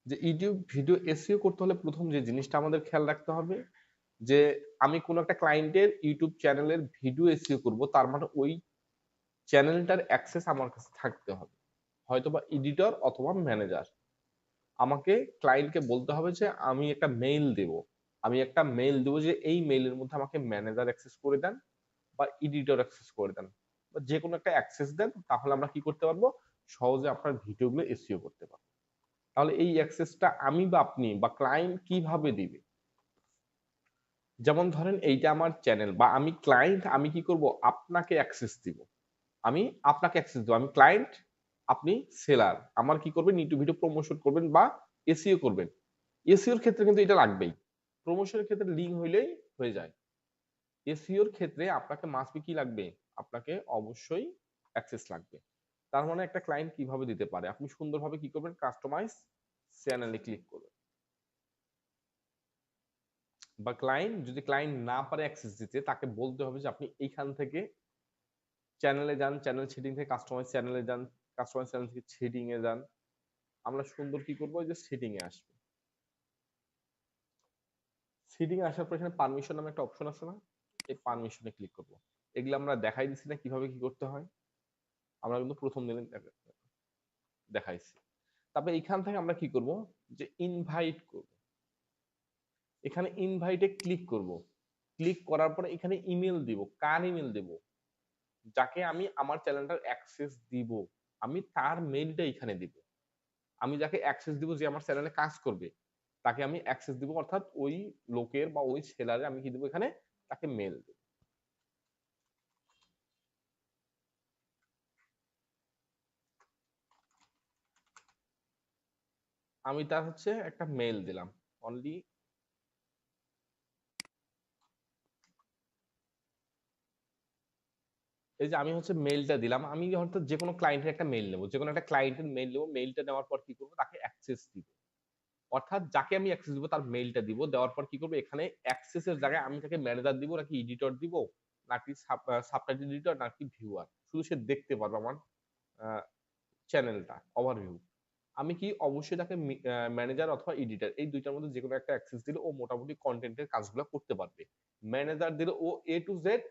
যে YouTube video SEO করতে হলে প্রথম যে জিনিসটা আমাদের খেয়াল রাখতে হবে যে আমি কোন একটা ক্লায়েন্টের ইউটিউব চ্যানেলের ভিডিও এসইও করব, তার মানে ওই চ্যানেলটার অ্যাক্সেস আমার কাছে থাকতে হবে, হয়তোবা এডিটর অথবা ম্যানেজার। আমাকে ক্লায়েন্টকে বলতে হবে যে আমি একটা মেইল দেব যে এই মেইলের মধ্যে আমাকে ম্যানেজার অ্যাক্সেস করে দেন বা এডিটর অ্যাক্সেস করে দেন বা যে কোনো একটা অ্যাক্সেস দেন, তাহলে আমরা কি করতে পারবো, সহজে আপনার ভিডিওগুলো এসইও করতে পারবো। তাহলে এই অ্যাক্সেসটা আমি বা আপনি বা ক্লায়েন্ট কিভাবে দিবে? যেমন ধরেন এইটা আমার চ্যানেল বা আমি ক্লায়েন্ট, আমি কি করব, আপনাকে অ্যাক্সেস দিব। আমি আপনাকে অ্যাক্সেস দেব, আমি ক্লায়েন্ট, আপনি সেলার। আমার কি করবেন, ইউটিউব ভিডিও প্রমোশন করবেন বা এসইও করবেন। এসইওর ক্ষেত্রে কিন্তু এটা লাগবেই। প্রমোশনের ক্ষেত্রে লিঙ্ক হইলেই হয়ে যায়। এসইওর ক্ষেত্রে আপনাকে মাস্ট বি কি লাগবে, আপনাকে অবশ্যই অ্যাক্সেস লাগবে। তার মানে একটা ক্লায়েন্ট কিভাবে দিতে পারে, আপনি সুন্দরভাবে কি করবেন, কাস্টমাইজ চ্যানেলে ক্লিক করবেন। বা ক্লায়েন্ট যদি ক্লায়েন্ট না পারে অ্যাক্সেস দিতে, তাকে বলতে হবে যে আপনি এইখান থেকে চ্যানেলে যান, চ্যানেল সেটিং থেকে কাস্টমাইজ চ্যানেলে যান, কাস্টমাইজ চ্যানেল থেকে সেটিং এ যান। আমরা সুন্দর কি করব, যে সেটিং এ আসবে। সেটিং এ আসার পর এখানে পারমিশন নামে একটা অপশন আছে না, এই পারমিশনে ক্লিক করব। এগুলো আমরা দেখাই দিছি না কিভাবে কি করতে হয়, আমরা কিন্তু প্রথম দিনে দেখাইছি। তারপরে এইখান থেকে আমরা কি করব, যে ইনভাইট করব। এখানে ইনভাইটে ক্লিক করব। ক্লিক করার পরে এখানে ইমেল দিব। কার ইমেল দেব, যাকে আমি আমার চ্যানেলটার অ্যাক্সেস দিব, আমি তার মেইলটা এখানে দিব। আমি যাকে অ্যাক্সেস দিব, যে আমার চ্যানেলে কাজ করবে, তাকে আমি অ্যাক্সেস দিব, অর্থাৎ ওই লোকের বা ওই সেলারে আমি কি দিব, এখানে তাকে মেল দেব। আমি তার হচ্ছে একটা মেল দিলাম অনলি। এই যে আমি হচ্ছে মেইলটা দিলাম, আমি হয়তো যে কোনো ক্লায়েন্টের একটা মেইল নেবো, যে কোনো একটা ক্লায়েন্টের মেইল নেবো, মেইলটা নেওয়ার পর কি করবো, তাকে অ্যাক্সেস দিব। অর্থাৎ যাকে আমি অ্যাক্সেস দিব তার মেইলটা দিব, দেওয়ার পর কি করবো, এখানে অ্যাক্সেসের জায়গায় আমি তাকে ম্যানেজার দিব নাকি এডিটর দিব, নাকি সাবটাইটেল এডিটর নাকি ভিউয়ার, শুধু সে দেখতে পারবে আমার চ্যানেলটা ওভারভিউ। আমি কি অবশ্যই তাকে ম্যানেজার অথবা এডিটর, এই দুইটার মধ্যে যে কোনো একটা অ্যাক্সেস দিলে ও মোটামুটি কন্টেন্টের কাজগুলো করতে পারবে। ম্যানেজার দিলে ও এ টু জেড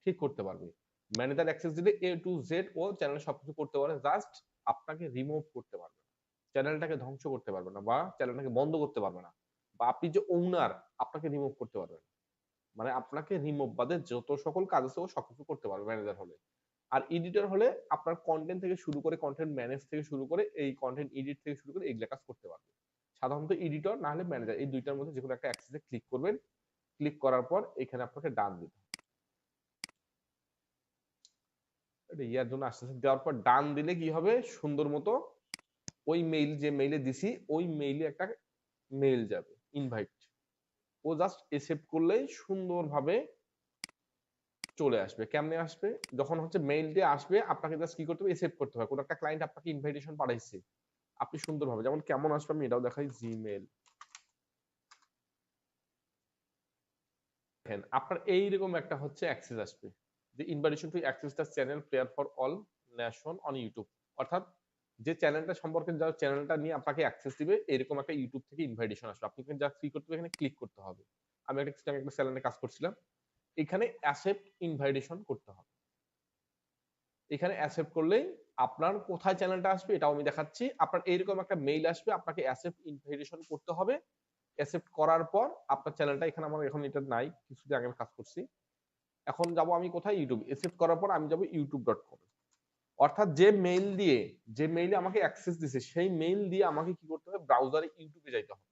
ঠিক করতে পারবে। ম্যানেজার অ্যাক্সেস দিলে এ টু জেড ও চ্যানেলে সবকিছু করতে পারে, জাস্ট আপনাকে রিমুভ করতে পারবে না, চ্যানেলটাকে ধ্বংস করতে পারবে না বা চ্যানেলটাকে বন্ধ করতে পারবে না, বা আপনি যে ওনার, আপনাকে রিমুভ করতে পারবে না। মানে আপনাকে রিমুভ বাদে যত সকল কাজ আছে ও সবকিছু করতে পারবে ম্যানেজার হলে। আর এডিটর হলে আপনার কন্টেন্ট থেকে শুরু করে, কন্টেন্ট ম্যানেজ থেকে শুরু করে, এই কন্টেন্ট এডিট থেকে শুরু করে এগুলা কাজ করতে পারবে। সাধারণত এডিটর না হলে ম্যানেজার, এই দুইটার মধ্যে যে কোনো একটা অ্যাক্সেসে ক্লিক করবেন। ক্লিক করার পর এখানে আপনাকে ডান দিতে হবে। এটা ইয়ার জন্য আসতেছে, দেওয়ার পর ডান দিলে কি হবে, সুন্দর মতো ওই মেইল, যে মেইলে দিছি ওই মেইলে একটা মেইল যাবে ইনভাইট। ও জাস্ট অ্যাকসেপ্ট করলেই সুন্দরভাবে চলে আসবে। কেমনে আসবে, যখন হচ্ছে মেইল দিয়ে আসবে, আপনাকে জাস্ট কি করতে হবে, অ্যাকসেপ্ট করতে হবে। কোন একটা ক্লায়েন্ট আপনাকে ইনভাইটেশন পাঠাইছে, আপনি সুন্দরভাবে, যেমন কেমন আসবে আমি এটাও দেখাই, জিমেল। দেখেন আপনার এইরকম একটা হচ্ছে অ্যাক্সেস আসবে, যে invitation to access the channel player for all nation on YouTube. অর্থাৎ যে চ্যানেলটা সম্পর্কে, যার চ্যানেলটা নিয়ে আপনাকে অ্যাক্সেস দিবে, এরকম একটা ইউটিউব থেকে ইনভাইটেশন আসবে। আপনি কিন্তু জাস্ট কি করতে হবে, এখানে ক্লিক করতে হবে। আমি একটা চ্যানেলে কাজ করছিলাম, এখানে অ্যাকসেপ্ট ইনভাইটেশন করতে হবে। এখানে অ্যাকসেপ্ট করলেই আপনার কোথায় চ্যানেলটা আসবে এটাও আমি দেখাচ্ছি। আপনার এইরকম একটা মেইল আসবে, আপনাকে অ্যাকসেপ্ট ইনভাইটেশন করতে হবে। অ্যাকসেপ্ট করার পর আপনার চ্যানেলটা, এখানে আমার এখন এটা নাই, কিছুদিন আগে আমি কাজ করছি। এখন যাব আমি কোথায়, ইউটিউব। অ্যাকসেপ্ট করার পর আমি যাব youtube.com। অর্থাৎ যে মেইলে আমাকে অ্যাক্সেস দিছে, সেই মেইল দিয়ে আমাকে কি করতে হবে, ব্রাউজারে ইউটিউবে যাইতে হবে।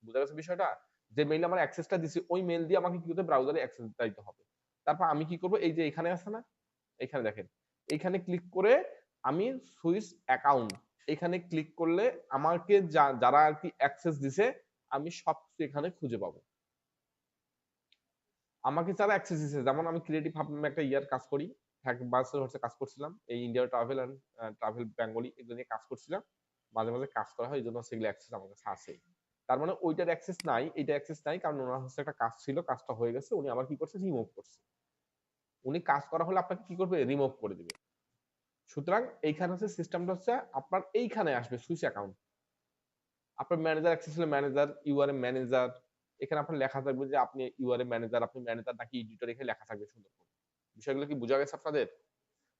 বুঝা গেছে বিষয়টা? যে মেইলে আমার অ্যাক্সেসটা দিছে ওই মেইল দিয়ে আমাকে কি করতে হবে, ব্রাউজারে অ্যাক্সেস দিতে হবে। তারপর আমি কি করব, এই যে এখানে আছে না, এখানে দেখেন, এখানে ক্লিক করে আমি সুইচ অ্যাকাউন্ট, এখানে ক্লিক করলে আমাকে যারা আর কি অ্যাক্সেস দিছে, আমি সবকিছু এখানে খুঁজে পাবো। আমাকে যারা অ্যাক্সেস দিছে, যেমন আমি ক্রিয়েটিভ হাব নামে একটা ইয়ার কাজ করি, এক বছর হচ্ছে কাজ করছিলাম, এই India travel and travel Bengali এগুলো নিয়ে কাজ করছিলাম। মাঝে মাঝে কাজ করা হয়, এই জন্য সেগুলো অ্যাক্সেস আমার কাছে আছে। তার মানে ওইটার অ্যাক্সেস নাই, এটা অ্যাক্সেস নাই, কারণ ওনার হচ্ছে একটা কাজ ছিল, কাজটা হয়ে গেছে, উনি আবার কি করছে, রিমুভ করছে। উনি কাজ করা হলে আপনাকে কি করবে, রিমুভ করে দিবে। সুতরাং এইখানে হচ্ছে সিস্টেমটা হচ্ছে আপনার এইখানে আসবে সুইচ অ্যাকাউন্ট। আপনার ম্যানেজার অ্যাক্সেস হলে ম্যানেজার, ইউআরএম ম্যানেজার, এখানে আপনার লেখা থাকবে যে আপনি ইউআরএম ম্যানেজার, আপনি ম্যানেজার নাকি এডিটর, এখানে লেখা থাকবে সুন্দর করে। বিষয়গুলো কি বোঝা গেছে আপনাদের?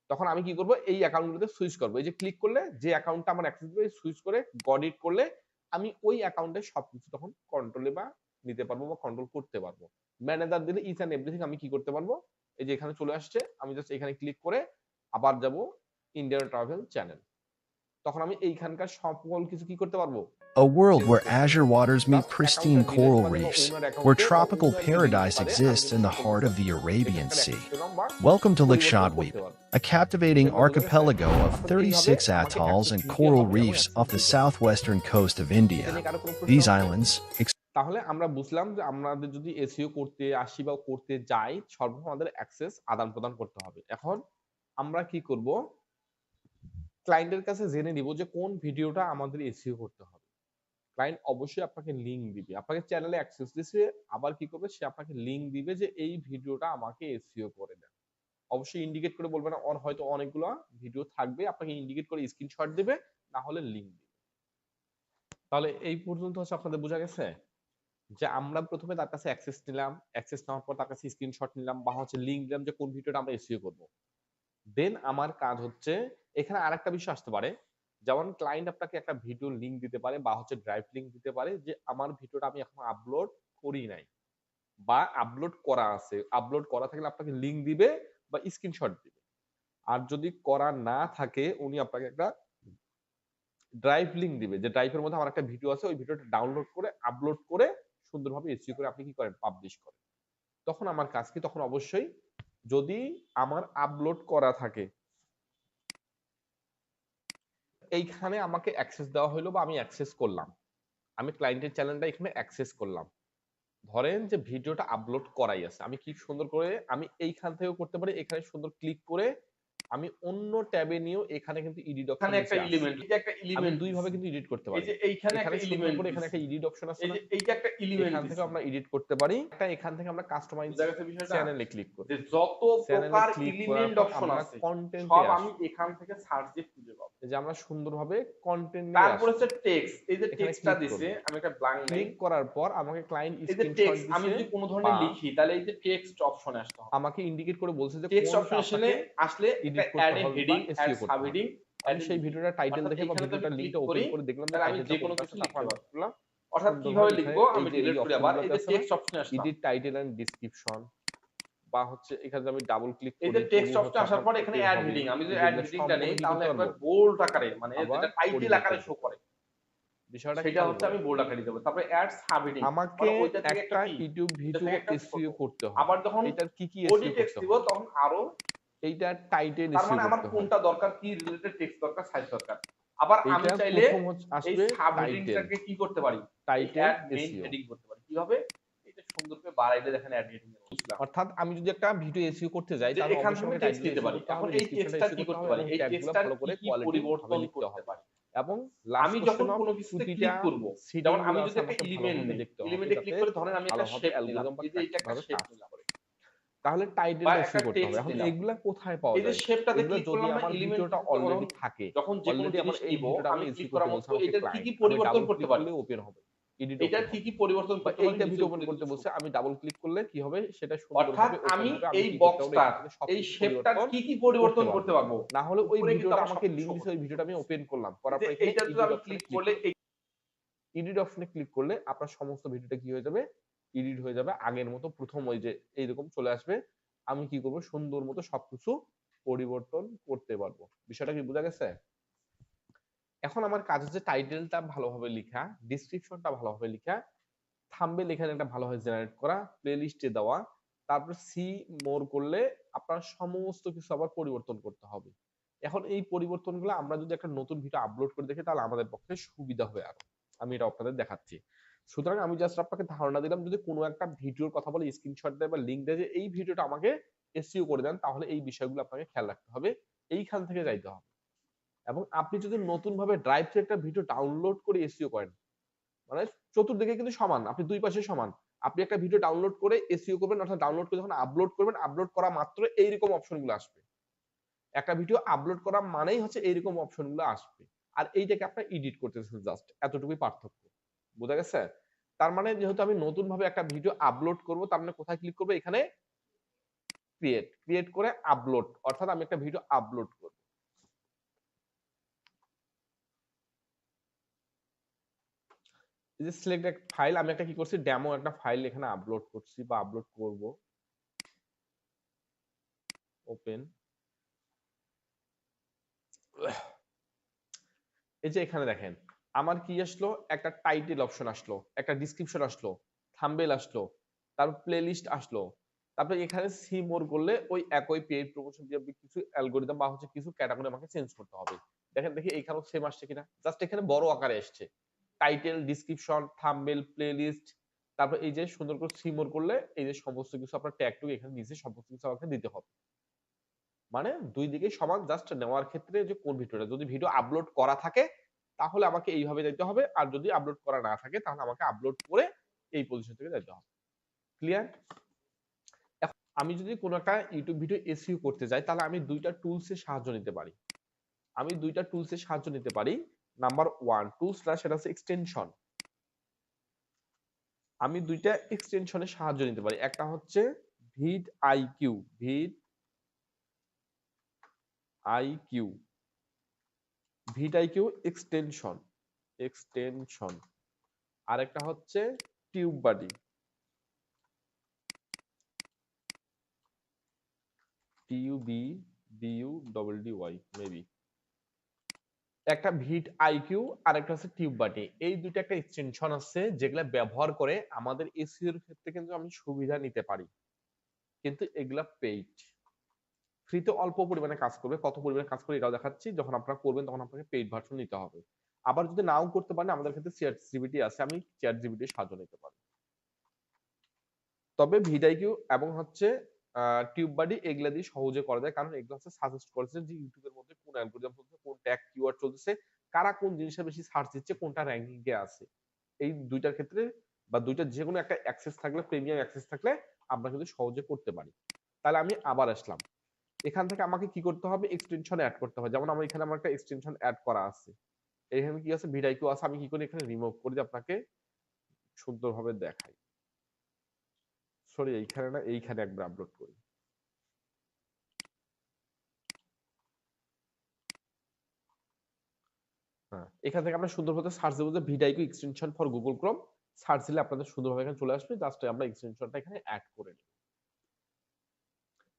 তখন আমি কি করব, এই অ্যাকাউন্টগুলোতে সুইচ করব। এই যে ক্লিক করলে যে অ্যাকাউন্টটা আমার অ্যাক্সেস দিবে, সুইচ করে গডিট করলে আমি ওই অ্যাকাউন্টে সবকিছু তখন কন্ট্রোলে বা নিতে পারবো বা কন্ট্রোল করতে পারবো। ম্যানেজার দিলে ইচ এন্ড এভরিথিং আমি কি করতে পারবো, এই যে এখানে চলে আসছে, আমি জাস্ট এখানে ক্লিক করে আবার যাব ইন্ডিয়ান ট্রাভেল চ্যানেল। তখন আমি এইখানকার সকল কিছু কি করতে পারবো, A world চেঞ্জ where করতে পারবো। azure waters meet just pristine অ্যাকাউন্টটা ডিলিট coral মানে বা reefs, ওনার where অ্যাকাউন্টে বা tropical ওনার গেলে দিতে paradise পারে, আমি exists in কিন্তু the সকল heart কিছু of the Arabian এখানকার Sea. অ্যাক্সেস পেলাম বা Welcome to পরিবর্তন Likshaadweep, করতে পারবো। a captivating এগুলো বোঝা গেছে? archipelago of অর্থাৎ এইভাবে 36 আমাকে atolls অ্যাক্সেস and নিতে coral হবে এবং reefs অ্যাক্সেস off the দিতে হবে। southwestern coast of এটা India. নিয়ে কারো কোনো প্রশ্ন These আছে? islands, তাহলে আমরা বুঝলাম যে আমাদের যদি এসইও করতে আসি বা করতে যাই, সর্বপ্রথম আমাদের অ্যাক্সেস আদান প্রদান করতে হবে। এখন আমরা কি করব, ক্লায়েন্টের কাছে জেনে নিব যে কোন ভিডিওটা আমাদের এসইও করতে হবে। ক্লায়েন্ট অবশ্যই আপনাকে লিংক দিবে, আপনাকে চ্যানেলে অ্যাক্সেস দিছে, আবার কি করবে, সে আপনাকে লিংক দিবে যে এই ভিডিওটা আমাকে এসইও করে দেন। অবশ্যই ইন্ডিকেট করে বলবে না, ওর হয়তো অনেকগুলো ভিডিও থাকবে, আপনাকে ইন্ডিকেট করে স্ক্রিনশট দিবে, না হলে লিংক দিবে। তাহলে এই পর্যন্ত হচ্ছে আপনাদের বোঝা গেছে যে আমরা প্রথমে তার কাছে অ্যাক্সেস নিলাম, অ্যাক্সেস নেওয়ার পর তার কাছে স্ক্রিনশট নিলাম বা হচ্ছে লিংক দিলাম যে কোন ভিডিওটা আমরা এসইও করব। দেন আমার কাজ হচ্ছে, এখানে আরেকটা বিষয় আসতে পারে, যেমন ক্লায়েন্ট আপনাকে একটা ভিডিও লিংক দিতে পারে বা হচ্ছে ড্রাইভ লিংক দিতে পারে যে আমার ভিডিওটা আমি এখনো আপলোড করি নাই বা আপলোড করা আছে, আপলোড করা থাকলে আপনাকে লিংক দিবে বা স্ক্রিনশট দিবে। আর যদি করা না থাকে, উনি আপনাকে একটা ড্রাইভ লিংক দিবে যে ড্রাইভের মধ্যে আমার একটা ভিডিও আছে, ওই ভিডিওটা ডাউনলোড করে আপলোড করে সুন্দরভাবে এসইও করে আপনি কি করেন, পাবলিশ করেন। তখন আমার কাজ কি, তখন অবশ্যই যদি আমার আপলোড করা থাকে, এইখানে আমাকে অ্যাক্সেস দেওয়া হলো বা আমি অ্যাক্সেস করলাম, আমি ক্লায়েন্টের চ্যানেলটা এখানে অ্যাক্সেস করলাম, ধরেন যে ভিডিওটা আপলোড করাই আছে, আমি কি সুন্দর করে আমি এইখান থেকেও করতে পারি, এখানে সুন্দর ক্লিক করে আমি অন্য ট্যাবে নিয়েও এখানে কিন্তু এডিট অপশন এখানে একটা নিচে আছে, এলিমেন্ট, এই যে একটা আমি এলিমেন্ট দুই ভাবে কিন্তু এডিট করতে এই পারি। যে এইখানে এখানে একটা সুন্দর এলিমেন্ট করে এখানে একটা এডিট অপশন আছে এই না, যে এইটা একটা এলিমেন্ট এখান থেকে আমরা এডিট করতে পারি, একটা এখান থেকে আমরা কাস্টমাইজ বুঝা গেছে বিষয়টা, চ্যানেলে ক্লিক করি, যে যত চ্যানেলে প্রকার ক্লিক করার এলিমেন্ট পর অপশন আমরা আছে কন্টেন্টে সব আমি আসি, এখান থেকে সার্চ দিয়ে খুঁজে পাবো। এই যে আমরা সুন্দরভাবে কন্টেন্ট নিয়ে তারপর আসি, হচ্ছে টেক্সট, এই যে এখানে টেক্সটটা ক্লিক দিছে, করব, আমি একটা ব্ল্যাঙ্ক নেই, ক্লিক করার পর আমাকে ক্লায়েন্ট এই যে স্ক্রিনশট টেক্সট আমি দিছে যদি কোনো ধরনের বা লিখি তাহলে এই যে টেক্সট অপশনে আসতে হবে, আমাকে ইন্ডিকেট করে বলছে যে টেক্সট কোনটা অপশনে আপনাকে আসলে একটা এডিট অ্যাড করতে এ হবে বা হেডিং, অ্যাড এসইও করতে সাব হবে। হেডিং, আমি সেই ভিডিওটার টাইটেল দেখে বা ভিডিওটার লিংকটা ওপেন করে দেখলাম যে তাহলে আমি যে টাইটেলটা কোনো কোনটা কিছু আছে, লিখতে তারপর আমি পারবো। করলাম অর্থাৎ সুন্দরভাবে কিভাবে এখানে লিখবো এই আমি যে এই ডিলিট করি, আবার এই অপশনগুলোতে যে আছে না, টেক্সট অপশনে আসলাম, এডিট টাইটেল এন্ড ডেসক্রিপশন বা হচ্ছে এখানে যদি আমি ডাবল ক্লিক এই করি যে টেক্সট তবুও হচ্ছে অপশনে আসার আপনার পর এখানে ওপেন অ্যাড হবে, হেডিং, আমি এই যদি যে অ্যাড এগুলো হেডিংটা সম্পূর্ণ নেই কি তাহলে করতে একবার পারবো, বোল্ড আকারে, মানে আবার যেটা টাইটেল পরিবর্তন আকারে শো করতে করে পারবো। বিষয়টা সেটা খেয়াল হচ্ছে করেন, আমি বোল্ড আকারে দিতে পারবো। তারপরে অ্যাড সাব হেডিং, আমাকে মানে ওইটা থেকে একটা একটা কি, ইউটিউব ওইটা ভিডিও থেকে একটা ছোট, এসইও করতে হবে, আবার যখন এটার কি কি বডি এসইও টেক্সট করতে দিব হবে, তখন আরো, এইটার টাইটেল তার এসইও মানে আমার করতে হবে, কোনটা দরকার, কি রিলেটেড টেক্সট দরকার, সাইজ দরকার। আবার আমি এইটা চাইলে প্রথম এই আসবে সাব টাইটেল, হেডিংটাকে কি করতে পারি, এই title add main SEO, heading করতে পারি। কিভাবে, এটা সুন্দর করে বাড়াইলে দেখেন অ্যাড হেডিং এর বুঝলাম, অর্থাৎ আমি যদি একটা ভিডিও এসইও করতে যাই যে তাহলে এখান অবশ্যই থেকে আমাকে টেক্সট টাইটেল দিতে এসইও পারি। করতে এখন হবে, এই ডেসক্রিপশনটা টেক্সটটা এসইও কি করতে করতে হবে পারি, এবং এই ট্যাগগুলো টেক্সটটার ভালো কি করে কি কোয়ালিটি ভাবে পরিবর্তন লিখতে করতে হবে পারি। এবং লাস্ট আমি যখন কোশ্চেন অফ কোনো কিছুতে প্রতিটা ক্লিক করব, সিডিং যেমন আমি গুলো যদি আছে একটা আমাকে এলিমেন্ট ভালোভাবে নেই, দেখতে হবে এলিমেন্টে যাতে ক্লিক করে ধরেন আমি একটা ভালোভাবে শেপ নিলাম, অ্যালগরিদম বা এই যে এটা একটা ভাবে শেপ কাজ নিলাম করে, তাহলে বা টাইটেলটা একটা এসইও করতে হবে। টেক্সট এখন নিলাম, এগুলা কোথায় পাওয়া এই যে যায়, শেপটাতে এগুলা ক্লিক যদি করলাম না, আমার এলিমেন্ট ভিডিওটা কিন্তু অলরেডি যখন থাকে, যখন যে কোনো অলরেডি আমার জিনিস এই নিব ভিডিওটা আমি আমি ক্লিক এসইও করতে করার বলছে মতো আমাকে এটার কি ক্লায়েন্ট, কি আমি পরিবর্তন ডাবল করতে ক্লিক পারি, করলে ওপেন হবে, এডিট এটার ওপেন কি হবে, কি পরিবর্তন বা করতে পারি এইটা নিচে ভিডিও ওপেন উপরে করতে কিন্তু বলছে, শো আমি করে। ডাবল ক্লিক করলে কি হবে, সেটা অর্থাৎ সুন্দরভাবে ওপেন আমি হবে, আমি এই কি করতে পারবো, বক্সটার, এখান থেকে এই সবকিছু শেপটার পরিবর্তন কি কি করতে পরিবর্তন পারবো। করতে পারবো, না হলে ওই উপরে কিন্তু ভিডিওটা আমার আমাকে সবকিছু লিংক শো দিছে, ওই করতেছে। ভিডিওটা আমি ওপেন করলাম, এই করার যে পর এখানে এইটা যদি এডিট আমি অপশনে ক্লিক ক্লিক করলে করব, এডিট অপশনে ক্লিক করলে আপনার সমস্ত ভিডিওটা কি হয়ে যাবে, এডিট হয়ে যাবে, আগের মতো প্রথম ওই যে এইরকম চলে আসবে, আমি কি করব, সুন্দর মতো সবকিছু পরিবর্তন করতে পারবো। বিষয়টা কি বোঝা গেছে? এখন আমার কাজ হচ্ছে টাইটেলটা ভালোভাবে লেখা, ডেসক্রিপশনটা ভালোভাবে লেখা, থাম্বনেল এখানে একটা ভালোভাবে জেনারেট করা, প্লেলিস্টে দেওয়া, তারপর সি মোর করলে আপনার সমস্ত কিছু আবার পরিবর্তন করতে হবে। এখন এই পরিবর্তনগুলো আমরা যদি একটা নতুন ভিডিও আপলোড করে দেখি তাহলে আমাদের পক্ষে সুবিধা হয় আরো। আমি এটা আপনাদের দেখাচ্ছি। সুতরাং আমি জাস্ট আপনাকে ধারণা দিলাম, যদি কোনো একটা ভিডিওর কথা বলে স্ক্রিনশট দেয় বা লিংক দেয় যে এই ভিডিওটা আমাকে এসইও করে দেন, তাহলে এই বিষয়গুলো আপনাকে খেয়াল রাখতে হবে, এইখান থেকে যাইতে হবে। এবং আপনি যদি নতুন ভাবে ড্রাইভ থেকে একটা ভিডিও ডাউনলোড করে এসইও করেন, মানে চতুর্দিকে কিন্তু সমান, আপনি দুই পাশে সমান, আপনি একটা ভিডিও ডাউনলোড করে এসইও করবেন, অর্থাৎ ডাউনলোড করে যখন আপলোড করবেন, আপলোড করা মাত্র এইরকম অপশনগুলো আসবে, একটা ভিডিও আপলোড করা মানেই হচ্ছে এইরকম অপশনগুলো আসবে, আর এইটাকে আপনি এডিট করতেছেন, জাস্ট এতটুকুই পার্থক্য। বোঝা গেছে? তার মানে যেহেতু আমি নতুন ভাবে একটা ভিডিও আপলোড করব, তার মানে কোথায় ক্লিক করব? এখানে ক্রিয়েট করে আপলোড, অর্থাৎ আমি একটা ভিডিও আপলোড করব। এই যে সিলেক্ট এক ফাইল, আমি একটা কি করছি, ডেমো একটা ফাইল এখানে আপলোড করছি বা আপলোড করব। ওপেন। এই যে এখানে দেখেন আমার কি আসলো, একটা টাইটেল অপশন আসলো, একটা ডিসক্রিপশন আসলো, থাম্বনেল আসলো, তারপর প্লেলিস্ট আসলো, তারপর এখানে সি মোর করলে ওই একই পেইড প্রমোশন দিয়ে কিছু অ্যালগরিদম বা হচ্ছে কিছু ক্যাটাগরি আমাকে চেঞ্জ করতে হবে। দেখেন দেখি এইখানেও সেম আসছে কিনা, জাস্ট এখানে বড় আকারে আসছে টাইটেল, ডিসক্রিপশন, থাম্বনেল, প্লেলিস্ট, তারপর এই যে সুন্দর করে সি মোর করলে এই যে সমস্ত কিছু আপনার ট্যাগ টুক এখানে নিচে সমস্ত কিছু আমাকে দিতে হবে। মানে দুই দিকে সমান, জাস্ট নেওয়ার ক্ষেত্রে যে কোন ভিডিওটা, যদি ভিডিও আপলোড করা থাকে তাহলে আমাকে এইভাবে যাইতে হবে, আর যদি আপলোড করা না থাকে তাহলে আমাকে আপলোড করে এই পজিশন থেকে যাইতে হবে। ক্লিয়ার? এখন আমি যদি কোনো একটা ইউটিউব ভিডিও এসইও করতে যাই তাহলে আমি দুইটা টুলসের সাহায্য নিতে পারি। নাম্বার 1 টুলস না, সেটা হচ্ছে এক্সটেনশন। আমি দুইটা এক্সটেনশনের সাহায্য নিতে পারি। একটা হচ্ছে ভিড আইকিউ, আইকিউ ভিডআইকিউ এক্সটেনশন, আর একটা হচ্ছে টিউববাডি, TUBBUDDY মেবি। একটা ভিড আইকিউ আর একটা হচ্ছে টিউববাডি, এই দুটো একটা এক্সটেনশন আছে যেগুলা ব্যবহার করে আমাদের এসইও এর ক্ষেত্রে কিন্তু আমি সুবিধা নিতে পারি, কিন্তু এগুলা পেইড। ফ্রিতে অল্প পরিমাণে কাজ করবে, কত পরিমাণে কাজ করে এটাও দেখাচ্ছি, যখন আপনারা করবেন তখন আপনাকে পেইড ভার্সন নিতে হবে। আবার যদি নাও করতে পারেন, আমাদের ক্ষেত্রে চ্যাট জিপিটি আছে, আমি চ্যাট জিপিটি সাহায্য নিতে পারি। তবে ভিডআইকিউ এবং হচ্ছে টিউববাডি এগুলা দিয়ে সহজে করা যায়, কারণ এগুলো হচ্ছে সাজেস্ট করেছে যে ইউটিউবের মধ্যে কোন অ্যালগরিদম চলছে, কোন ট্যাগ কিওয়ার্ড চলতেছে, কারা কোন জিনিসের বেশি সার্চ দিচ্ছে, কোনটা র‍্যাঙ্কিং এ আছে। এই দুইটার ক্ষেত্রে বা দুইটা যে কোনো একটা অ্যাক্সেস থাকলে, প্রিমিয়াম অ্যাক্সেস থাকলে আমরা কিন্তু সহজে করতে পারি। তাহলে আমি আবার আসলাম, এখান থেকে আমাকে কি করতে হবে, এক্সটেনশন এড করতে হবে। যেমন আমার এখানে আমার একটা এক্সটেনশন এড করা আছে, এখানে কি আছে, ভিডআইকিউ আছে। আমি কি করি, এখানে রিমুভ করে দিয়ে আপনাকে সুন্দরভাবে দেখাই। সরি, এইখানে না, এইখানে একবার আপলোড করি। হ্যাঁ, এখান থেকে আমরা সুন্দরভাবে সার্চ দেবো যে vidIQ extension for Google Chrome, search দিলে আপনাদের সুন্দরভাবে এখানে চলে আসবে। জাস্ট আমরা এক্সটেনশনটা এখানে অ্যাড করে নিই।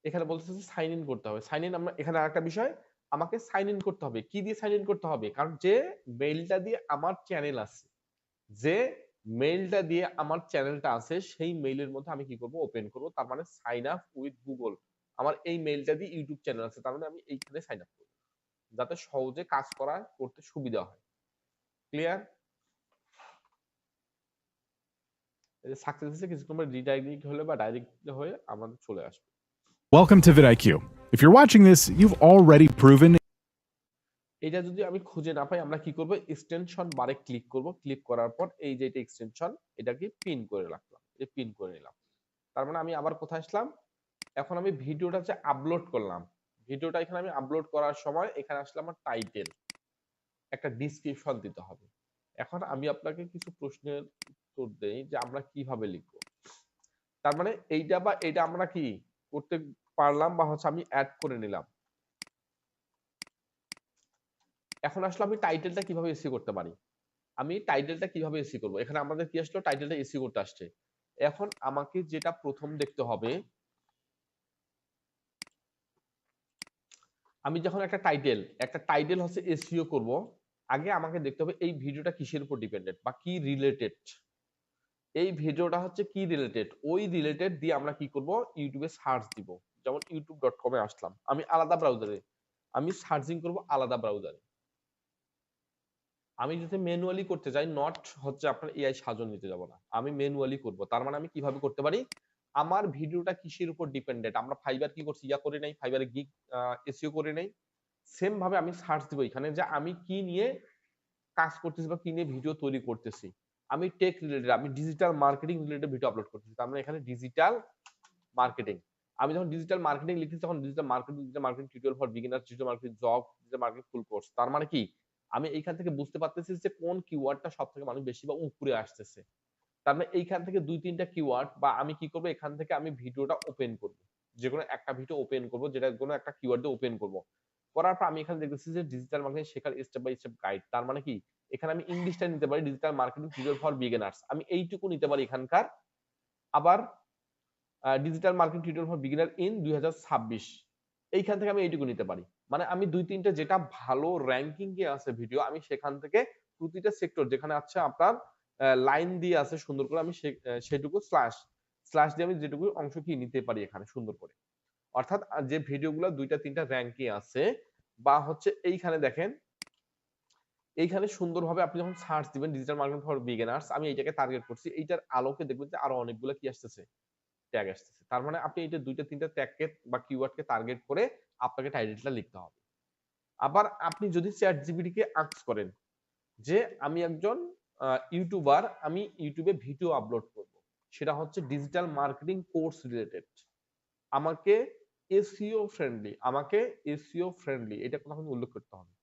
এখানে বলতেছে যে সাইন ইন করতে হবে। সাইন ইন, আমরা এখানে আরেকটা বিষয়, আমাকে সাইন ইন করতে হবে। কি দিয়ে সাইন ইন করতে হবে? কারণ যে মেইলটা দিয়ে আমার চ্যানেল আছে, যে মেইলটা দিয়ে আমার চ্যানেলটা আছে, সেই মেইলের মধ্যে আমি কি করব, ওপেন করব। তার মানে সাইন আপ উইথ গুগল, আমার এই মেইলটা দিয়ে ইউটিউব চ্যানেল আছে, তার মানে আমি এইখানে সাইন আপ করব, যাতে সহজে কাজ করতে সুবিধা হয়। ক্লিয়ার? এই যে সাকসেস হচ্ছে, কিছুক্ষণ পরে রিডাইরেক্ট হলে বা ডাইরেক্ট হয়ে আমাদের চলে আসবে। Welcome to vidIQ. If you're watching this, you've already proven এটা যদি আমি খুঁজে না পাই, আমরা কি করব, এক্সটেনশন বারে ক্লিক করব। ক্লিক করার পর এই যে এটা এক্সটেনশন, এটাকে পিন করে রাখলাম, এই পিন করে নিলাম। তার মানে আমি আবার কোথায় আসলাম, এখন আমি ভিডিওটা যে আপলোড করলাম, ভিডিওটা এখানে আমি আপলোড করার সময় এখানে আসলে আমার টাইটেল, একটা ডেসক্রিপশন দিতে হবে। এখন আমি আপনাকে কিছু প্রশ্নের উত্তর দেই যে আমরা কিভাবে লিখব। তার মানে এইটা বা এটা আমরা কি করতে পারলাম, বা হচ্ছে আমি অ্যাড করে নিলাম। এখন আসলে আমি টাইটেলটা কিভাবে এসইও করতে পারি, আমি টাইটেলটা কিভাবে এসইও করব। এখানে আমাদের কি আসলো, টাইটেলটা এসইও করতে আসছে। এখন আমাকে যেটা প্রথম দেখতে হবে, আমি যখন একটা টাইটেল হচ্ছে এসইও করব, আগে আমাকে দেখতে হবে এই ভিডিওটা কিসের উপর ডিপেন্ডেন্ট বা কি রিলেটেড। এই ভিডিওটা হচ্ছে কি রিলেটেড, ওই রিলেটেড দিয়ে আমরা কি করব, ইউটিউবে সার্চ দিব। যেমন youtube.com এ আসলাম, আমি আলাদা ব্রাউজারে, আমি সার্চিং করব আলাদা ব্রাউজারে। আমি যদি ম্যানুয়ালি করতে যাই, নট হচ্ছে আপনার এআই সাহায্য নিতে যাব না, আমি ম্যানুয়ালি করব। তার মানে আমি কিভাবে করতে পারি, আমার ভিডিওটা কিসের উপর ডিপেন্ডেন্ট, আমরা ফাইবার কি করছি, করে নাই, ফাইবারে গিগ এসইও করে নাই। সেম ভাবে আমি সার্চ দিব এখানে যে আমি কি নিয়ে কাজ করতেছি বা কি নিয়ে ভিডিও তৈরি করতেছি। আমি টেক রিলেটেড, আমি digital marketing related video upload করতেছি, তার মানে এখানে ডিজিটাল মার্কেটিং। আমি যখন ডিজিটাল মার্কেটিং লিখতেছি, তখন digital marketing tutorial for beginner, digital marketing job, digital marketing full course. তার মানে কি, আমি এইখান থেকে বুঝতে পারতেছি যে কোন কিওয়ার্ডটা সবথেকে মানুষ বেশি বা উপরে আসতেছে। তার মানে এইখান থেকে ২-৩টা কিওয়ার্ড বা আমি কি করব, এখান থেকে আমি ভিডিওটা ওপেন করব। যেকোনো একটা ভিডিও ওপেন করব, যেটা কোনো একটা কিওয়ার্ড দিয়ে ওপেন করব। করার পর আমি এখানে দেখতেছি যে ডিজিটাল মার্কেটিং শেখার স্টেপ বাই স্টেপ গাইড। তার মানে কি, এখানে আমি ইংলিশটা নিতে পারি digital marketing tutorial for beginners. আমি এইটুকু নিতে পারি এখানকার। আবার digital marketing tutorial for beginner in ২০২৬, এইখান থেকে আমি এইটুকু নিতে পারি। মানে আমি ২-৩টা যেটা ভালো র্যাঙ্কিং এ আছে ভিডিও, আমি সেখান থেকে প্রতিটা সেক্টর যেখানে আছে আপনার লাইন দিয়ে আছে সুন্দর করে, আমি সেটুকু স্ল্যাশ স্ল্যাশ দিয়ে আমি যেটুকু অংশ কি নিতে পারি এখানে সুন্দর করে। অর্থাৎ যে ভিডিওগুলো ২টা-৩টা র্যাঙ্কে আছে বা হচ্ছে এইখানে দেখেন, এইখানে সুন্দরভাবে আপনি যখন সার্চ দিবেন ডিজিটাল মার্কেটিং ফর বিগিনার্স, আমি এইটাকে টার্গেট করছি। এইটার আলোকে দেখবেন যে আরো অনেকগুলো কি আসতেছে, ট্যাগ আসতেছে। তার মানে আপনি এইটা ২টা-৩টা ট্যাগকে বা কিওয়ার্ডকে টার্গেট করে আপনাকে টাইটেলটা লিখতে হবে। আবার আপনি যদি চ্যাট জিপিটি কে আস্ক করেন যে আমি একজন ইউটিউবার, আমি ইউটিউবে ভিডিও আপলোড করব, সেটা হচ্ছে ডিজিটাল মার্কেটিং কোর্স রিলেটেড, আমাকে এসইও ফ্রেন্ডলি, আমাকে এসইও ফ্রেন্ডলি এটা কথা আমি উল্লেখ করতে হবে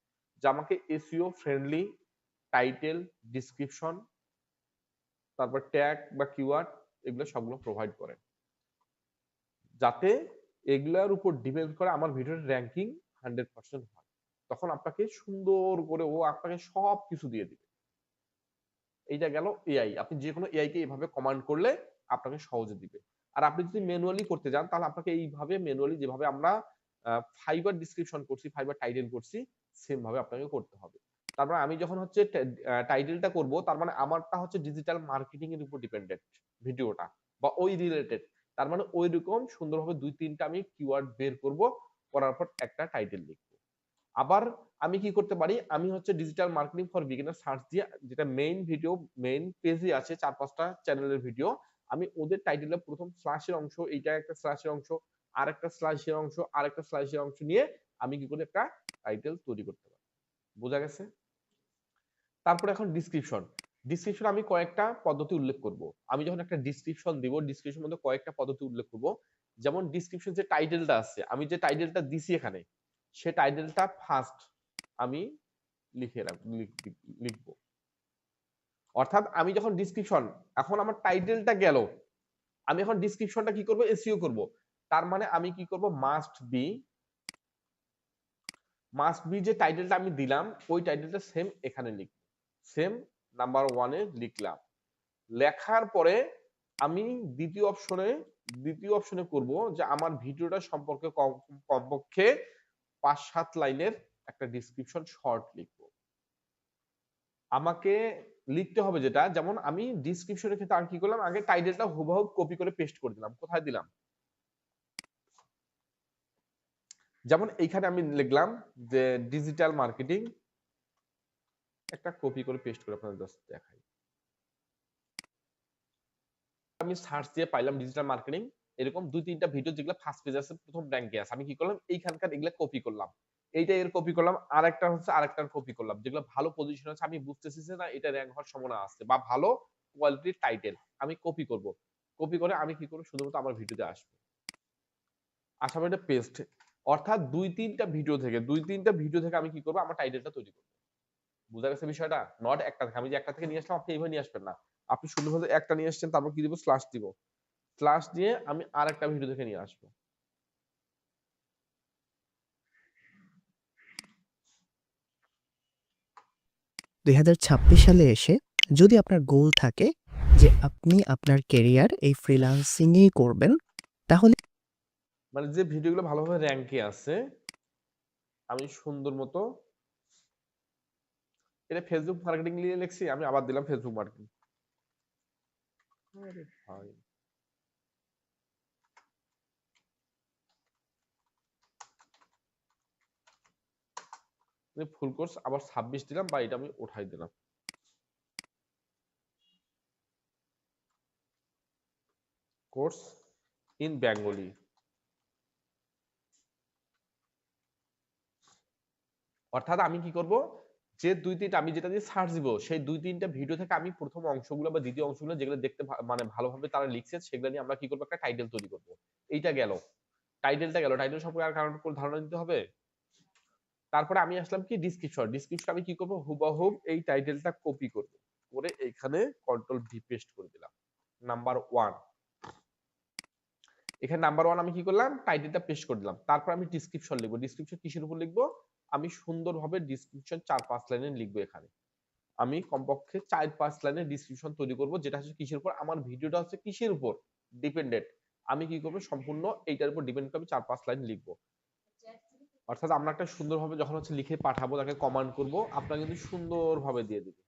যে আমাকে এসইও ফ্রেন্ডলি টাইটেল, ডেসক্রিপশন, তারপর ট্যাগ বা কিওয়ার্ড, এগুলো সবগুলো প্রোভাইড করেন, যাতে এগুলার উপর ডিপেন্ড করে আমার ভিডিওর র্যাঙ্কিং 100% হয়। তখন আপনাকে সুন্দর করে ও আপনাকে সবকিছু দিয়ে দিবে। এইটা গেল এআই। আপনি যেকোনো এআই কে এভাবে কমান্ড করলে আপনাকে সহজে দিবে। আর আপনি যদি ম্যানুয়ালি করতে যান তাহলে আপনাকে এইভাবে ম্যানুয়ালি যেভাবে আমরা ফাইবার ডেসক্রিপশন করছি, ফাইবার টাইটেল করছি, সেম ভাবে আপনাকে করতে হবে। তারপর আমি যখন হচ্ছে টাইটেলটা করব, তার মানে আমারটা হচ্ছে ডিজিটাল মার্কেটিং এর উপর ডিপেন্ডেন্ট ভিডিওটা বা ওই রিলেটেড। তার মানে ওইরকম সুন্দরভাবে ২-৩টা আমি কিওয়ার্ড বের করব, করার পর একটা টাইটেল লিখব। আবার আমি কি করতে পারি, আমি হচ্ছে digital marketing for beginner search দিয়ে যেটা মেইন ভিডিও, মেইন পেজে আছে ৪-৫টা চ্যানেলের ভিডিও, আমি ওদের টাইটেলের প্রথম স্ল্যাশের অংশ, এইটা একটা স্ল্যাশের অংশ, আরেকটা স্ল্যাশের অংশ, আরেকটা স্ল্যাশের অংশ নিয়ে আমি কি করি একটা টাইটেল তৈরি করতে পারি। বোঝা গেছে? তারপরে এখন ডিসক্রিপশন। ডিসক্রিপশন আমি কয়েকটা পদ্ধতি উল্লেখ করব। আমি যখন একটা ডিসক্রিপশন দিব, ডিসক্রিপশনের মধ্যে কয়েকটা পদ্ধতি উল্লেখ করব। যেমন ডিসক্রিপশন যে টাইটেলটা আছে, আমি যে টাইটেলটা দিছি এখানে, সে টাইটেলটা ফার্স্ট আমি লিখবো। অর্থাৎ আমি যখন ডিসক্রিপশন, এখন আমার টাইটেলটা গেল, আমি এখন ডিসক্রিপশনটা কি করব, এসইও করব। তার মানে আমি কি করব, মাস্ট বি যে টাইটেলটা আমি দিলাম, ওই টাইটেলটা সেম এখানে লিখব, সেম নাম্বার 1 এ লিখলাম। লেখার পরে আমি দ্বিতীয় অপশনে করব যে আমার ভিডিওটা সম্পর্কে কমপক্ষে ৫-৭ লাইনের একটা ডেসক্রিপশন শর্ট লিখব। আমাকে লিখতে হবে যেটা, যেমন আমি ডেসক্রিপশনের ক্ষেত্রে আর কি করলাম, আগে টাইটেলটা হুবহু কপি করে পেস্ট করে দিলাম। কোথায় দিলাম? যেমন এইখানে আমি লিখলাম যে ডিজিটাল মার্কেটিং, একটা কপি করে পেস্ট করে আপনাদের জাস্ট দেখাই। আমি সার্চ দিয়ে পাইলাম ডিজিটাল মার্কেটিং, এরকম ২-৩টা ভিডিও যেগুলো ফার্স্ট পেজে আছে, প্রথম র‍্যাঙ্কে আছে, আমি কি করলাম, এইখানকার এগুলা কপি করলাম, এইটা এর কপি করলাম, আরেকটা হচ্ছে আরেকটার কপি করলাম, যেগুলো ভালো পজিশন আছে, আমি বুঝতেছি যে না এটা র‍্যাঙ্ক হওয়ার সম্ভাবনা আছে বা ভালো কোয়ালিটির টাইটেল, আমি কপি করব। কপি করে আমি কি করব, শুধুমাত্র আমার ভিডিওতে আসবে, আসার পর এটা পেস্ট। অর্থাৎ ২-৩টা ভিডিও থেকে আমি কি করব, আমার টাইটেলটা তৈরি করব। বুঝা গেছে বিষয়টা? নট একটা থেকে, আমি যে একটা থেকে নিয়ে আসলাম আপনি এইভাবে নিয়ে আসবেন না। আপনি সুন্দরভাবে একটা নিয়ে আসছেন, তারপর কি দিব, স্ল্যাশ দিব, স্ল্যাশ দিয়ে আমি আরেকটা ভিডিও থেকে নিয়ে আসবো। ২০২৬ সালে এসে যদি আপনার গোল থাকে যে আপনি আপনার ক্যারিয়ার এই ফ্রিল্যান্সিং এই করবেন, তাহলে মানে যে ভিডিওগুলো ভালোভাবে র‍্যাঙ্কে আছে, আমি সুন্দর মতো এটা ফেসবুক মার্কেটিং নিয়ে লিখছি, আমি আবার দিলাম ফেসবুক মার্কেটিং। আরে ভাই, ফুল কোর্স আবার ২৬ দিলাম বা এটা আমি উঠাই দিলাম। Course in Bengali. অর্থাৎ আমি কি করব, যে ২-৩টা আমি যেটা দিয়ে সার্চ দিব, সেই ২-৩টা ভিডিও থেকে আমি প্রথম অংশগুলো বা দ্বিতীয় অংশগুলো যেগুলো দেখতে মানে ভালোভাবে তারা লিখছে, সেগুলো নিয়ে আমরা কি করব, একটা টাইটেল তৈরি করব। এইটা গেল, টাইটেলটা গেল। টাইটেল সম্পর্কে আর কারণ ধারণা দিতে হবে। তারপরে আমি আসলাম কি ডিসক্রিপশন আমি কি করব, হুবহুব এই টাইটেলটা কপি করব, করে এখানে কন্ট্রোল ভি পেস্ট করে দিলাম। নাম্বার 1, এখানে নাম্বার 1 আমি কি করলাম, টাইটেলটা পেস্ট করে দিলাম। তারপর আমি ডিসক্রিপশন লিখবো। ডিসক্রিপশন কিসের উপর লিখবো, আমি সুন্দরভাবে ডিসক্রিপশন 4-5 লাইনে লিখবো। এখানে আমি কমপক্ষে 4-5 লাইনের ডিসক্রিপশন তৈরি করব, যেটা হচ্ছে কিসের উপর, আমার ভিডিওটা হচ্ছে কিসের উপর ডিপেন্ডেন্ট। আমি কি করব, সম্পূর্ণ এইটার উপর ডিপেন্ড করে আমি 4-5 লাইন লিখবো। অর্থাৎ আমরা একটা সুন্দরভাবে যখন হচ্ছে লিখে পাঠাবো, তাকে কমান্ড করব, আপনারা কিন্তু সুন্দরভাবে দিয়ে দিবে।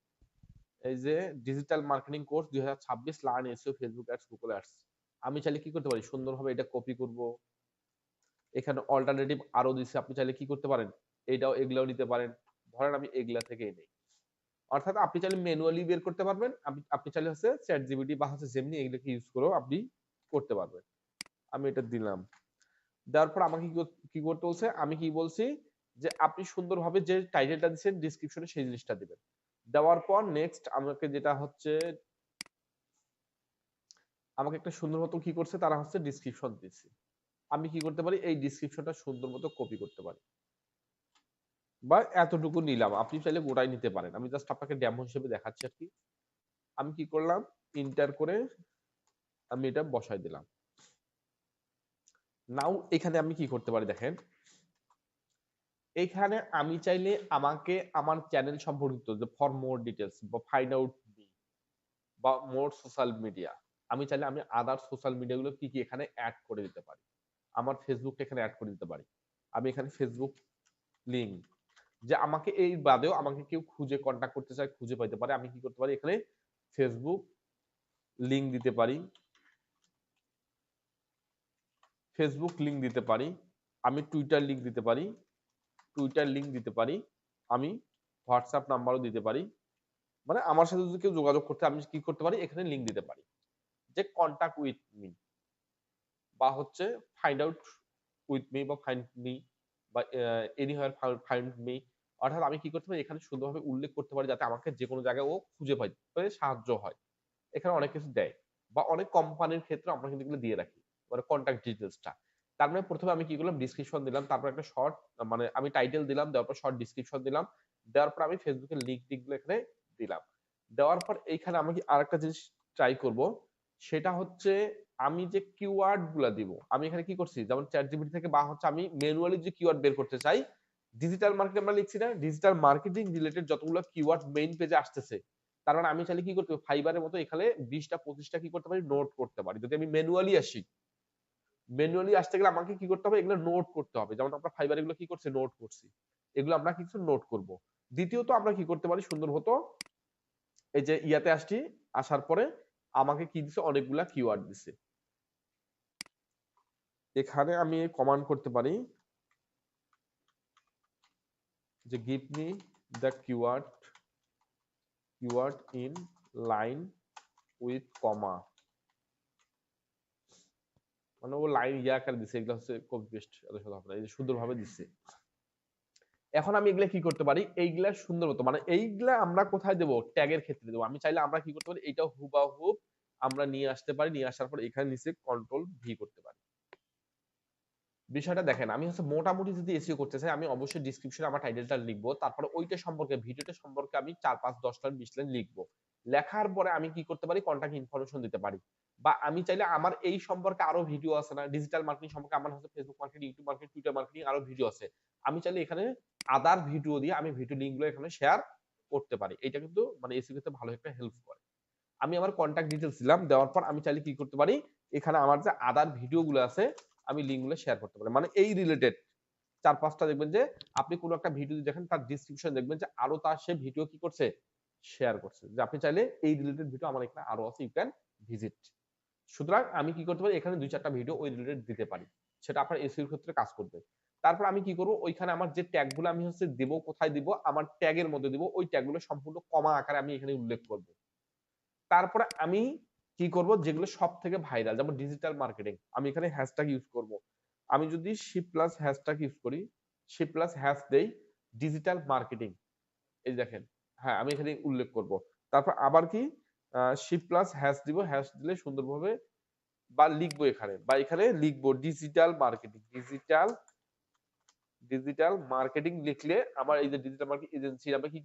এই যে digital marketing course 2026 learn SEO Facebook ads Google ads, আমি চাইলে কি করতে পারি, সুন্দরভাবে এটা কপি করব। এখানে অল্টারনেটিভ আরো দিছে, আপনি চাইলে কি করতে পারেন, এটাও এগুলাও নিতে পারেন। ধরেন আমি এগুলা থেকেই নেই। অর্থাৎ আপনি চাইলে ম্যানুয়ালি বের করতে পারবেন, আপনি চাইলে হচ্ছে চ্যাট জিপিটি বা হচ্ছে জেমিনি এগুলোকে ইউজ করেও আপনি করতে পারবেন। আমি এটা দিলাম। দেওয়ার পর আমাকে কি করতে বলছে, আমি কি বলছি যে আপনি সুন্দরভাবে যে টাইটেলটা দিচ্ছেন ডিসক্রিপশনে সেই জিনিসটা দিবেন। দেওয়ার পর নেক্সট আমাকে যেটা হচ্ছে, আমাকে একটা সুন্দর মতো কি করছে, তারা হচ্ছে ডিসক্রিপশন দিচ্ছে। আমি কি করতে পারি, এই ডিসক্রিপশনটা সুন্দর মতো কপি করতে পারি, বা এতটুকু নিলাম, আপনি চাইলে গোটাই নিতে পারেন। আমি জাস্ট আপনাকে ডেমো হিসেবে দেখাচ্ছি আর কি। আমি কি করলাম, ইন্টার করে আমি এটা বসাই দিলাম। নাও এখানে আমি কি করতে পারি দেখেন, এখানে আমি চাইলে আমাকে আমার চ্যানেল সম্পর্কিত যে ফর মোর ডিটেলস বা ফাইন্ড আউট মি বা মোর সোশ্যাল মিডিয়া, আমি চাইলে আমি আদার সোশ্যাল মিডিয়া গুলো কি কি এখানে অ্যাড করে দিতে পারি। আমার ফেসবুকটা এখানে অ্যাড করে দিতে পারি। আমি এখানে ফেসবুক লিংক, যে আমাকে এই বাদেও আমাকে কেউ খুঁজে কন্টাক্ট করতে চায়, খুঁজে পাইতে পারে, আমি কি করতে পারি, এখানে ফেসবুক লিংক দিতে পারি, ফেসবুক লিংক দিতে পারি, আমি টুইটার লিংক দিতে পারি, টুইটার লিংক দিতে পারি, আমি হোয়াটসঅ্যাপ নাম্বারও দিতে পারি। মানে আমার সাথে যদি কেউ যোগাযোগ করতে, আমি কি করতে পারি, এখানে লিংক দিতে পারি যে কন্টাক্ট উইথ মি, বা হচ্ছে ফাইন্ড আউট উইথ মি, বা ফাইন্ড মি, বা এনিহোয়ার ফাইন্ড মি। অর্থাৎ আমি কি করতে পারি, এখানে সুন্দরভাবে উল্লেখ করতে পারি যাতে আমাকে যে কোনো জায়গায় ও খুঁজে পাইতে সাহায্য হয়। এখানে অনেক কিছু দেয়, বা অনেক কোম্পানির ক্ষেত্রে আমরা কিন্তু এগুলো দিয়ে রাখি, মানে কন্ট্যাক্ট ডিটেলসটা। তার মানে প্রথমে আমি কি করলাম, ডিসক্রিপশন দিলাম, তারপর একটা শর্ট, মানে আমি টাইটেল দিলাম, দেওয়ার পর শর্ট ডিসক্রিপশন দিলাম, দেওয়ার পর আমি ফেসবুকের লিংক টিংগুলো এখানে দিলাম। দেওয়ার পর এইখানে আমি আরেকটা জিনিস ট্রাই করব, সেটা হচ্ছে আমি যে কিওয়ার্ড গুলা দিব, আমি এখানে কি করছি, যেমন চ্যাট জিপিটি থেকে বা হচ্ছে আমি ম্যানুয়ালি যে কিওয়ার্ড বের করতে চাই, ডিজিটাল মার্কেটিং আমরা লিখছি না, ডিজিটাল মার্কেটিং রিলেটেড যতগুলো কিওয়ার্ড মেইন পেজে আসতেছে, তার মানে আমি চাইলে কি করতে পারি, ফাইবারের মতো এখানে 20টা-25টা কি করতে পারি, নোট করতে পারি। যদি আমি ম্যানুয়ালি আসি, ম্যানুয়ালি আসতে গেলে আমাকে কি করতে হবে, এগুলো নোট করতে হবে। যেমন আমরা ফাইবার এগুলো কি করছি, নোট করছি, এগুলো আমরা কিছু নোট করব। দ্বিতীয়ত আমরা কি করতে পারি, সুন্দর হতো, এই যে ইয়াতে আসছি, আসার পরে আমাকে কি দিছে, অনেকগুলা কিওয়ার্ড দিছে। এখানে আমি কমান্ড করতে পারি যে give me the keyword in line with comma, মানে ও লাইন ইয়া আকারে দিছে, এগুলো হচ্ছে কপি পেস্ট এত সাথে হবে না, এই যে সুন্দরভাবে দিচ্ছে। এখন আমি এগুলা কি করতে পারি, এইগুলা সুন্দর মতো, মানে এইগুলা আমরা কোথায় দেবো, ট্যাগের ক্ষেত্রে দেবো। আমি চাইলে আমরা কি করতে পারি, এইটাও হুবাহুব আমরা নিয়ে আসতে পারি, নিয়ে আসার পর এখানে নিচে কন্ট্রোল ভি করতে পারি। বিষয়টা দেখেন, আমি হচ্ছে মোটামুটি যদি এসইও করতে চাই, আমি অবশ্যই ডেসক্রিপশনে আমার টাইটেলটা লিখবো, তারপরে ওইটা সম্পর্কে, ভিডিওটা সম্পর্কে আমি 4-5-10 লাইন 20 লাইন লিখবো। লেখার পরে আমি কি করতে পারি, কন্টাক্ট ইনফরমেশন দিতে পারি, বা আমি চাইলে আমার এই সম্পর্কে আরো ভিডিও আছে না, ডিজিটাল মার্কেটিং সম্পর্কে আমার হচ্ছে Facebook marketing, YouTube marketing, Twitter marketing আরো ভিডিও আছে, আমি চাইলে এখানে আদার ভিডিও দিয়ে আমি ভিডিও লিংকগুলো এখানে শেয়ার করতে পারি। এটা কিন্তু মানে এসইও তে ভালো একটা হেল্প করে। আমি আমার কন্টাক্ট ডিটেইলস দিলাম, দেওয়ার পর আমি চাইলে কি করতে পারি, এখানে আমার যে আদার ভিডিওগুলো আছে আমি লিংকগুলো শেয়ার করতে পারি। মানে এই রিলেটেড 4-5টা দেখবেন যে আপনি কোনো একটা ভিডিও দেখেন, তার ডেসক্রিপশন দেখবেন যে আরো তার সে ভিডিও কি করছে, শেয়ার করছে, যে আপনি চাইলে এই রিলেটেড ভিডিও আমার এখানে আরো আছে, ইউ ক্যান ভিজিট। সুতরাং আমি কি করতে পারি, এখানে 2-4টা ভিডিও ওই রিলেটেড দিতে পারি, সেটা আপনার এসইও এর ক্ষেত্রে কাজ করবে। তারপর আমি কি করব, ওইখানে আমার যে ট্যাগগুলো আমি হচ্ছে দেব, কোথায় দিব, আমার ট্যাগের মধ্যে দিব, ওই ট্যাগগুলো সম্পূর্ণ কমা আকারে আমি এখানে উল্লেখ করব। তারপরে আমি কি করব, যেগুলো সব থেকে ভাইরাল, যেমন ডিজিটাল মার্কেটিং, আমি এখানে হ্যাশট্যাগ ইউজ করব। আমি যদি শি প্লাস হ্যাশট্যাগ ইউজ করি, শি প্লাস হ্যাশ দেই, ডিজিটাল মার্কেটিং, এই দেখেন, হ্যাঁ আমি এখানে উল্লেখ করব। তারপর আবার কি শি প্লাস হ্যাশ দিব, হ্যাশ দিলে সুন্দরভাবে, বা লিখবো এখানে, বা এখানে লিখবো digital marketing, digital digital marketing লিখলে আমার এই যে ডিজিটাল মার্কেটিং এজেন্সি নামে কি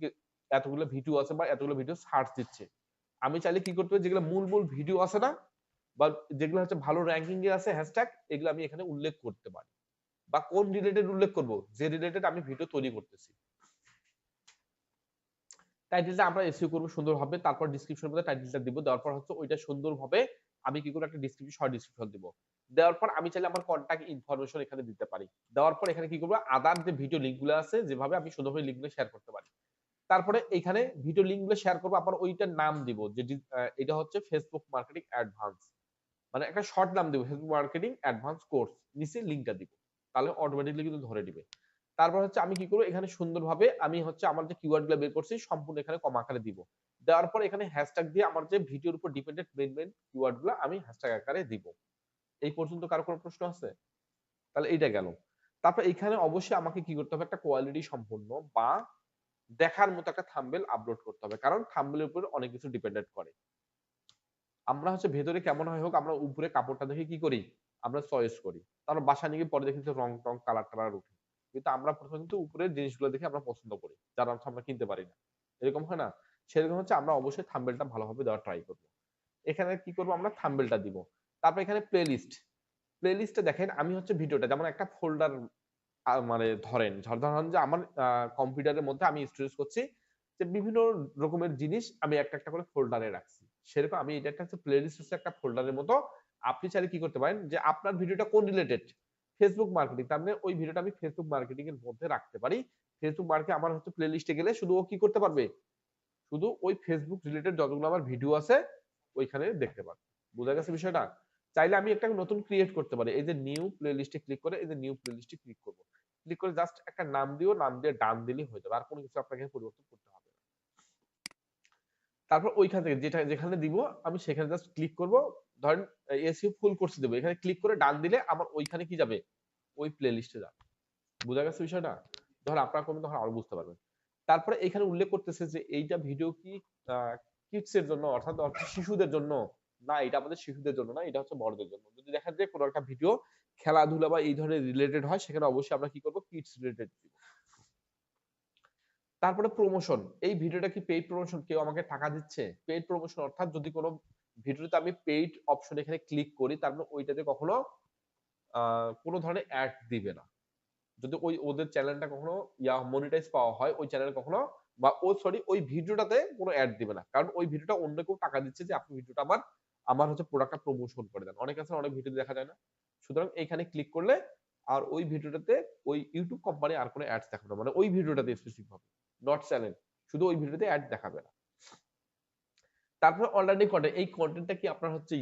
এতগুলো ভিডিও আছে বা এতগুলো ভিডিও সার্চ দিচ্ছে। আমি চাইলে কি করতে পারি, যেগুলো মূল ভিডিও আছে না বা যেগুলো হচ্ছে ভালো র্যাঙ্কিং এ আছে হ্যাশট্যাগ, এগুলো আমি এখানে উল্লেখ করতে পারি। বা কোন রিলেটেড উল্লেখ করব, যে রিলেটেড আমি ভিডিও তৈরি করতেছি। টাইটেলটা আমরা এসইও করব সুন্দরভাবে, তারপর ডেসক্রিপশনের মধ্যে টাইটেলটা দিব, দেওয়ার পর হচ্ছে ওইটা সুন্দরভাবে আমি কি করব, একটা ডেসক্রিপশন, শর্ট ডেসক্রিপশন দিব। দেওয়ার পর আমি চাইলে আমার কন্টাক্ট ইনফরমেশন এখানে দিতে পারি। দেওয়ার পর এখানে কি করব, আদার যে ভিডিও লিংকগুলো আছে যেভাবে আমি সুন্দরভাবে লিংকগুলো শেয়ার করতে পারি। তারপরে এখানে ভিডিও লিংকগুলো শেয়ার করব, আবার ওইটার নাম দিব যে এটা হচ্ছে ফেসবুক মার্কেটিং অ্যাডভান্স, মানে একটা শর্ট নাম দিব, ফেসবুক মার্কেটিং অ্যাডভান্স কোর্স, নিচে লিংকটা দিব, তাহলে অটোমেটিক্যালি কিন্তু ধরে দিবে। তারপর হচ্ছে আমি কি করব, এখানে সুন্দরভাবে আমি হচ্ছে আমার যে কিওয়ার্ডগুলো বের করছি সম্পূর্ণ এখানে কমা আকারে দিব। দেওয়ার পর এখানে হ্যাশট্যাগ দিয়ে আমার যে ভিডিওর উপর ডিপেন্ডেন্ট মেইন কিওয়ার্ডগুলো আমি হ্যাশট্যাগ আকারে দিব। এই পর্যন্ত কারো কোনো প্রশ্ন আছে? তাহলে এইটা গেল। তারপর এখানে অবশ্যই আমাকে কি করতে হবে, একটা কোয়ালিটি সম্পন্ন বা দেখার মতো একটা থাম্বনেল আপলোড করতে হবে, কারণ থাম্বনেলের উপর অনেক কিছু ডিপেন্ডেন্ট করে। আমরা হচ্ছে ভেতরে কেমন হয় হোক, আমরা উপরে কাপড়টা দেখে কি করি, আমরা চয়েস করি। তারপর বাসা নিয়ে পরে দেখি রং টং কালার উঠে, কিন্তু আমরা প্রথমে কিন্তু উপরের জিনিসগুলো দেখে আমরা পছন্দ করি, যার অর্থ আমরা কিনতে পারি না। এরকম হয় না? সেরকম হচ্ছে আমরা অবশ্যই থাম্বনেলটা ভালোভাবে দেওয়ার ট্রাই করব। এখানে কি করব, আমরা থাম্বনেলটা দিব। তারপর এখানে প্লেলিস্টে দেখেন আমি হচ্ছে ভিডিওটা যেমন একটা ফোল্ডার, মানে ধরেন যে আমার কম্পিউটারের মধ্যে আমি স্টোরেজ করছি যে বিভিন্ন রকমের জিনিস আমি একটা করে ফোল্ডারে রাখছি, সেরকম আমি এটা একটা প্লেলিস্ট হচ্ছে একটা ফোল্ডারের মতো। আপনি চাইলে কি করতে পারেন, যে আপনার ভিডিওটা কোন রিলেটেড, ফেসবুক মার্কেটিং, তার মানে ওই ভিডিওটা আমি ফেসবুক মার্কেটিং এর মধ্যে রাখতে পারি। ফেসবুক মার্কেটিং আমার হচ্ছে প্লেলিস্টে গেলে শুধু ও কি করতে পারবে, শুধু ওই ফেসবুক রিলেটেড যতগুলো আমার ভিডিও আছে ওইখানে দেখতে পারবে। বোঝা গেছে বিষয়টা? চাইলে আমি একটা নতুন ক্রিয়েট করতে পারি, এই যে নিউ প্লেলিস্টে ক্লিক করে, এই যে নিউ প্লেলিস্টে ক্লিক করব, ক্লিক করে জাস্ট একটা নাম দিও, নাম দিয়ে ডান দিলেই হয়ে যাবে, আর কোনো কিছু আপনাকে পরিবর্তন করতে হবে না। তারপর ওইখান থেকে যেখানে দিব আমি সেখানে জাস্ট ক্লিক করব, ধরেন এসইও ফুল কোর্স দেব, এখানে ক্লিক করে ডান দিলে আমার ওইখানে কি যাবে, ওই প্লেলিস্টে যাবে। বোঝা গেছে বিষয়টা? ধর আপনারা কমেন্ট তখন আরো বুঝতে পারবেন। তারপরে এখানে উল্লেখ করতেছে যে এইটা ভিডিও কি কিডস এর জন্য, অর্থাৎ শিশুদের জন্য না, এটা আমাদের শিশুদের জন্য না, এটা হচ্ছে বড়দের জন্য। যদি দেখা যায় কোনো একটা ভিডিও খেলাধুলা বা এই ধরনের রিলেটেড হয়, সেখানে অবশ্যই আমরা কি করব, কিডস রিলেটেড দিব। তারপরে প্রমোশন, এই ভিডিওটা কি পেইড প্রমোশন, কেউ আমাকে টাকা দিচ্ছে? পেইড প্রমোশন অর্থাৎ যদি কোনো ভিডিওতে আমি পেইড অপশন এখানে ক্লিক করি, তার মানে ওইটাতে কখনো কোনো ধরনের অ্যাড দিবে না। যদি ওদের চ্যানেলটা কখনো মনিটাইজ পাওয়া হয়, ওই চ্যানেলে কখনো বা ওই ভিডিওটাতে কোনো অ্যাড দিবে না, কারণ ওই ভিডিওটা অন্য কেউ টাকা দিচ্ছে যে আপনি ভিডিওটা আমার হচ্ছে প্রোডাক্টটা প্রমোশন করে দেন। অনেক আছে অনেক ভিডিও দেখা যায় না। সুতরাং এইখানে ক্লিক করলে আর ওই ভিডিওটাতে ওই ইউটিউব কোম্পানি আর কোনো অ্যাডস দেখাবে না, মানে ওই ভিডিওটাতে স্পেসিফিক ভাবে, নট চ্যানেল, শুধু ওই ভিডিওতে অ্যাড দেখাবে না। তারপর অলরেডি কন্টেন্ট, এই কন্টেন্টটা কি আপনার হচ্ছে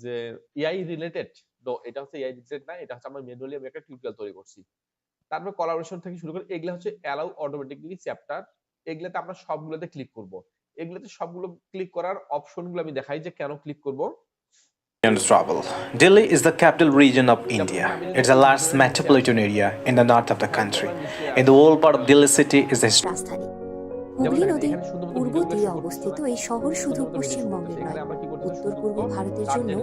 যে এআই রিলেটেড? নো, এটা হচ্ছে এআই রিলেটেড না, এটা হচ্ছে আমার ম্যানুয়ালি আমি একটা টিউটোরিয়াল তৈরি করছি। তারপর কোলাবোরেশন থেকে শুরু করে এগুলা হচ্ছে অ্যালাউ অটোমেটিক্যালি চ্যাপ্টার, এগুলাতে আমরা সবগুলোতে ক্লিক করব। এগুলাতে সবগুলো ক্লিক করার অপশনগুলো আমি দেখাই যে কেন ক্লিক করব। Travel. Delhi is the capital region of India. It's the largest metropolitan area in the north of the country. In the whole part of Delhi city is the রাজধানী। হুগলি নদীর পূর্ব তীরে অবস্থিত এই শহর শুধু পশ্চিমবঙ্গের নয়, উত্তর পূর্ব ভারতের জন্য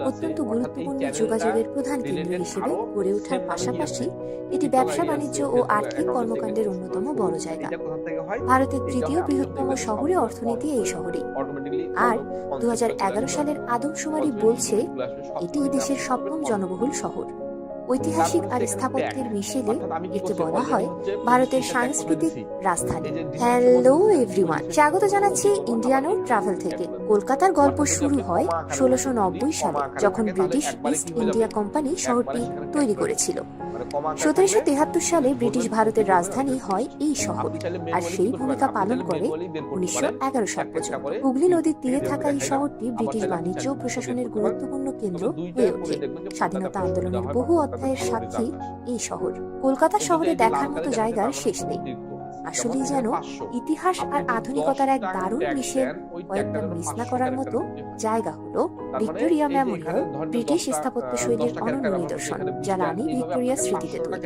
অত্যন্ত গুরুত্বপূর্ণ যোগাযোগের প্রধান কেন্দ্র হিসেবে গড়ে ওঠার পাশাপাশি এটি ব্যবসা বাণিজ্য ও আর্থিক কর্মকাণ্ডের অন্যতম বড় জায়গা। ভারতের তৃতীয় বৃহত্তম শহরে অর্থনীতি এই শহরেই। আর 2011 সালের আদমশুমারি বলছে এটি দেশের সপ্তম জনবহুল শহর। ঐতিহাসিক আর স্থাপত্যের মিশেলে একে বলা হয় ভারতের সাংস্কৃতিক রাজধানী। হ্যালো এভরিওয়ান, স্বাগত জানাচ্ছি ইন্ডিয়ানো ট্রাভেল থেকে। কলকাতার গল্প শুরু হয় 1690 সালে, যখন ব্রিটিশ ইস্ট ইন্ডিয়া কোম্পানি শহরটি তৈরি করেছিল। 1773 সালে ব্রিটিশ ভারতের রাজধানী হয় এই শহর, আর সেই ভূমিকা পালন করে 1911 সাল পর্যন্ত। হুগলি নদীর তীরে থাকা এই শহরটি ব্রিটিশ বাণিজ্য ও প্রশাসনের গুরুত্বপূর্ণ কেন্দ্র হয়ে ওঠে। স্বাধীনতা আন্দোলনের বহু অধ্যায়ের সাক্ষী এই শহর। কলকাতা শহরে দেখার মতো জায়গার শেষ নেই। আসলেই যেন ইতিহাস আর আধুনিকতার এক দারুণ মিশেল, কয়েকটা মিস না করার মতো জায়গা হলো ভিক্টোরিয়া মেমোরিয়াল, ব্রিটিশ স্থাপত্য শৈলীর অনন্য নিদর্শন, যা রানী ভিক্টোরিয়ার স্মৃতিতে তৈরি।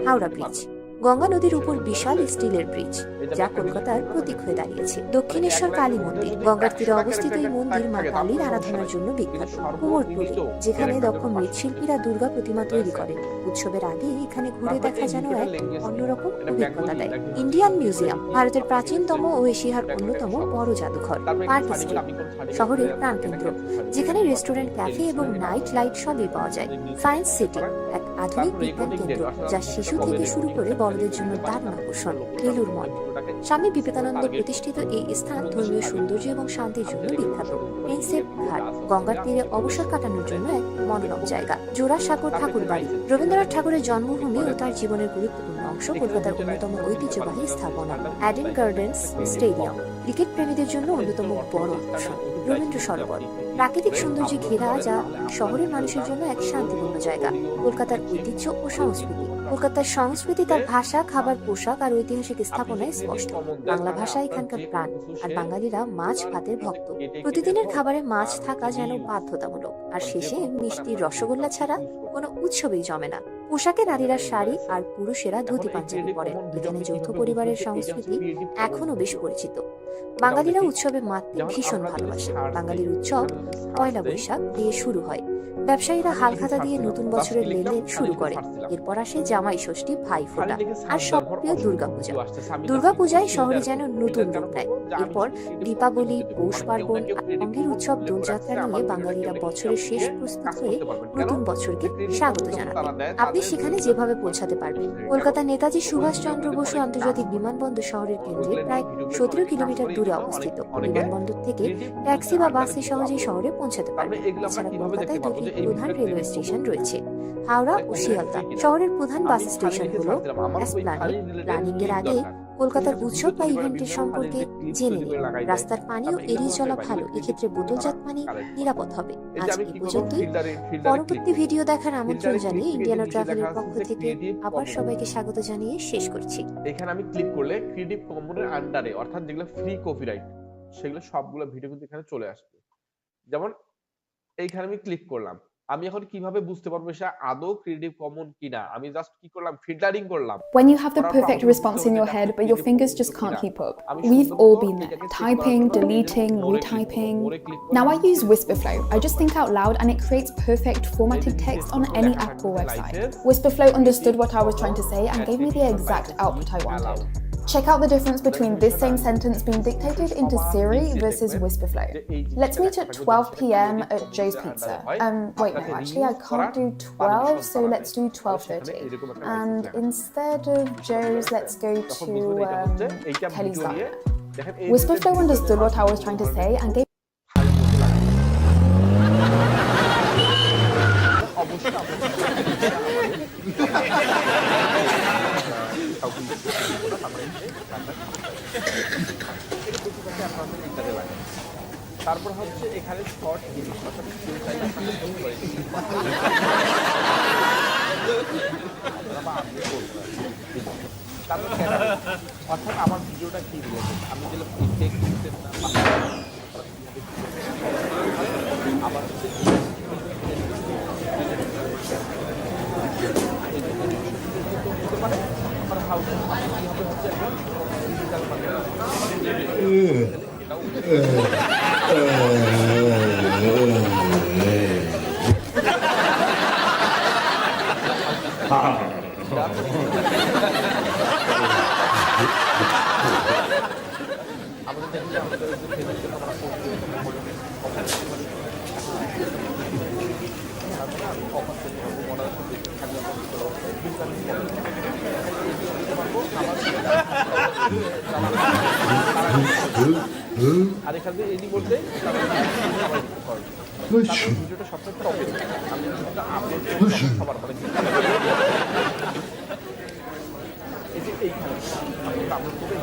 হাওড়া ব্রিজ, গঙ্গা নদীর উপর বিশাল স্টিলের ব্রিজ, যা কলকাতার প্রতীক হয়ে দাঁড়িয়েছে। দক্ষিণেশ্বর কালী মন্দির, গঙ্গার তীরে অবস্থিত এই মন্দির মা কালীর আরাধনার জন্য বিখ্যাত। কুমোরটুলি, যেখানে দক্ষ মৃৎশিল্পীরা দুর্গা প্রতিমা তৈরি করেন। উৎসবের আগে এখানে ঘুরে দেখা যেন এক অন্যরকম অভিজ্ঞতা দেয়। ইন্ডিয়ান মিউজিয়াম, ভারতের প্রাচীনতম ও এশিয়ার অন্যতম বড় জাদুঘর। পার্ক স্ট্রিট, শহরের প্রাণকেন্দ্র, যেখানে রেস্টুরেন্ট, ক্যাফে এবং নাইট লাইট সবই পাওয়া যায়। সায়েন্স সিটি, এক আধুনিক বিজ্ঞান কেন্দ্র যা শিশু থেকে শুরু করে বড়দের জন্য দারুণ আকর্ষণ। বেলুড় মঠ, স্বামী বিবেকানন্দ প্রতিষ্ঠিত এই স্থান ধর্মীয় সৌন্দর্য এবং শান্তির জন্য বিখ্যাত। প্রিন্সেপ ঘাট, গঙ্গার তীরে অবসর কাটানোর জন্য এক মনোরম জায়গা। জোড়াসাঁকোর ঠাকুরবাড়ি, রবীন্দ্রনাথ ঠাকুরের জন্মভূমি ও তার জীবনের গুরুত্বপূর্ণ অংশ, কলকাতার অন্যতম ঐতিহ্যবাহী স্থাপনা। অ্যাডেন গার্ডেন্স স্টেডিয়াম, ক্রিকেট প্রেমীদের জন্য অন্যতম বড় আকর্ষণ। রবীন্দ্র সরোবর, প্রাকৃতিক সৌন্দর্যে ঘেরা, যা শহরের মানুষের জন্য এক শান্তিপূর্ণ জায়গা। কলকাতার ঐতিহ্য ও সংস্কৃতি, কলকাতার সংস্কৃতি তার ভাষা, খাবার, পোশাক আর ঐতিহাসিক স্থাপনায় স্পষ্ট। বাংলা ভাষা এখানকার প্রাণ, আর বাঙালিরা মাছ ভাতের ভক্ত। প্রতিদিনের খাবারে মাছ থাকা যেন বাধ্যতামূলক, আর শেষে মিষ্টির রসগোল্লা ছাড়া কোনো উৎসবেই জমে না। পোশাকে নারীরা শাড়ি আর পুরুষেরা ধুতি পাঞ্জাবি পরেন। এখানে যৌথ পরিবারের সংস্কৃতি এখনো বেশ পরিচিত। বাঙালিরা উৎসবে মাততে ভীষণ ভালোবাসে। বাঙালির উৎসব পয়লা বৈশাখ দিয়ে শুরু হয়। ব্যবসায়ীরা হালখাতা দিয়ে নতুন বছরের লেনদেন শুরু করে। এরপর আসে জামাই ষষ্ঠী, ভাইফোঁটা, আর সবপ্রিয় দুর্গাপূজা। দুর্গাপূজায় শহরে যেন নতুন রূপ নেয়। এরপর দীপাবলি, পৌষ পার্বণ, রঙের উৎসব, দোলযাত্রা নিয়ে বাঙালিরা বছরের শেষ প্রস্তুত হয়ে নতুন বছরকে স্বাগত জানাতে। আপনি সেখানে যেভাবে পৌঁছাতে পারবেন। কলকাতার নেতাজি সুভাষচন্দ্র বসু আন্তর্জাতিক বিমানবন্দর শহরের কেন্দ্রে প্রায় 17 কিলোমিটার দূরে অবস্থিত। বিমানবন্দর থেকে ট্যাক্সি বা বাসে সহজেই শহরে পৌঁছাতে পারবেন। এছাড়া কলকাতায় দুটি প্রধান রেলওয়ে স্টেশন রয়েছে, হাওড়া ও শিয়ালদা। শহরের প্রধান বাস স্টেশন হলো এসপ্ল্যানেড। প্ল্যানিং এর আগে কলকাতার উৎসব বা ইভেন্টের সম্পর্কে জেনে নিন। রাস্তার পানিও এড়িয়ে চলা ভালো, এক্ষেত্রে বোতলজাত পানি নিরাপদ হবে। আজ এই পর্যন্তই। পরবর্তী ভিডিও দেখার আমন্ত্রণ জানিয়ে ইন্ডিয়ানো ট্রাভেলের পক্ষ থেকে আবার সবাইকে স্বাগত জানিয়ে শেষ করছি। এখানে আমি ক্লিক করলে ক্রিয়েটিভ কমনের আন্ডারে, অর্থাৎ যেগুলো ফ্রি কপিরাইট, সেগুলো সবগুলো ভিডিও কিন্তু এখানে চলে আসবে। যেমন এইখানে আমি ক্লিক করলাম, আমি এখন কিভাবে বুঝতে পারবো এটা আদৌ ক্রিয়েটিভ কমন কিনা? আমি জাস্ট কি করলাম, ফিল্টারিং করলাম। When you have the perfect response in your head, but your fingers just can't keep up. We've all been there, typing, deleting, retyping. Now I use Whisperflow. I just think out loud and it creates perfect formatted text on any app or website. Whisperflow understood what I was trying to say and gave me the exact output I wanted. Check out the difference between this same sentence being dictated into Siri versus Whisperflow. Let's meet at 12 p.m. at Joe's Pizza. Wait, no, actually I can't do 12, so let's do 12:30. And instead of Joe's, let's go to Kelly's Diner. Whisperflow understood what I was trying to say and gave তারপর হচ্ছে এখানে short জিনিস, অর্থাৎ অর্থাৎ আমার ভিডিওটা কি related, আমি যেটা আবার আর এখানে এডি বলতে ভিডিওটা সবসময় টপে আমি আপলোড সবার পরে এই যে এইখানে আপলোড করবে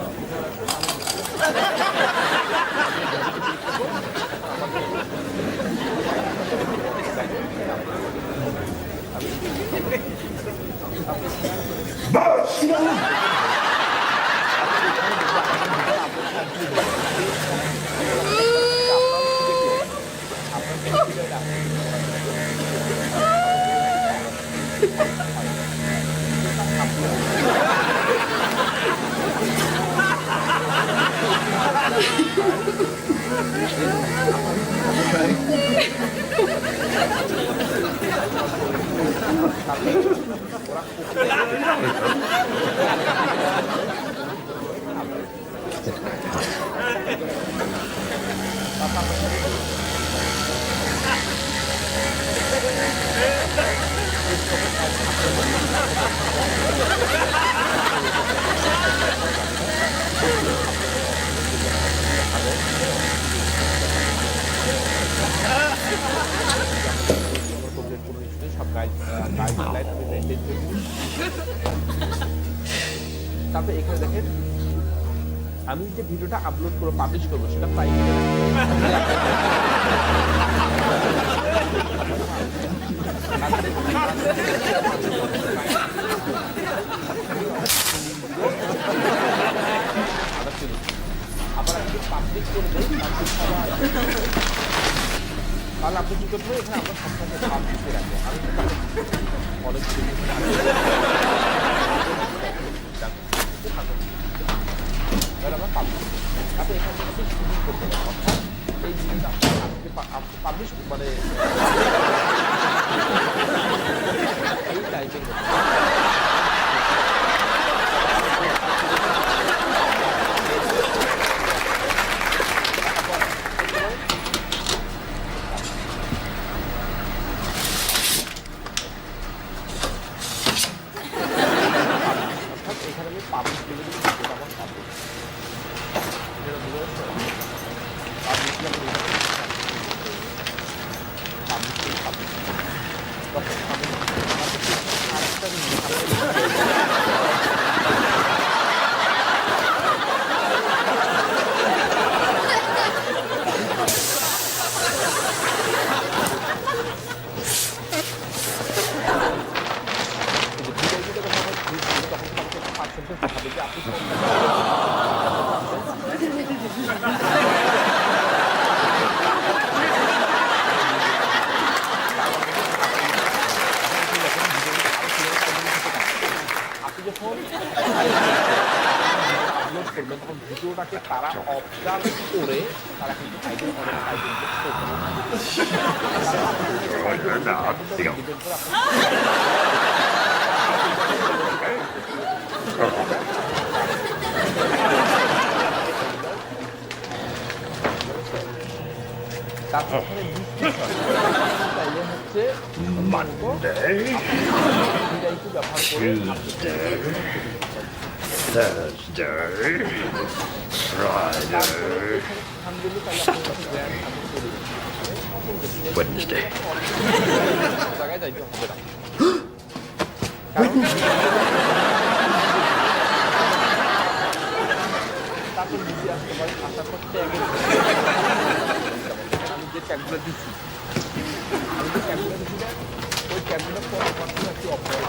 সব গাইডলাইন আমি মেনটেন করি। তারপরে এখানে দেখেন আমি যে ভিডিওটা আপলোড করে পাবলিশ করবো সেটা প্রাইভেট আবার আমি পাবলিক করে দেই তাহলে আপনি কি করবেন এখানে আমরা সবসময় পাবলিক করে রাখবো। আমি অনেক আমরা পাবলিশ আপনি এখান থেকে শুরু করতে পারেন, অর্থাৎ এই জিনিসটা আপনি পাবলিশ মানে এই টাইপের এখানে আমি পাবলিশ করে দিই আমার পাবলিশ আপনি যখন আপলোড করবেন তখন ভিডিওটাকে তারা অবজার্ভ করে তারা কিন্তু তারপরে চাইলে হচ্ছে ব্যবহার করে জায়গায় যাইতে হবে না, তারপর বুঝে আসতে পারে আসার পর আমি যে ট্যাগগুলো দিচ্ছি ওই ট্যাগগুলো পরে একটি অফার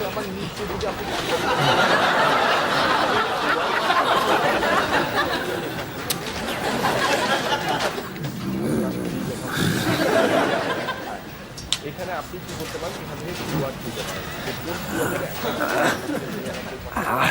আমার নিচে যদি আপনি এখানে আপনি কি করতে পারেন, এখান থেকে কিওয়ার্ড দিতে পারেন। আবার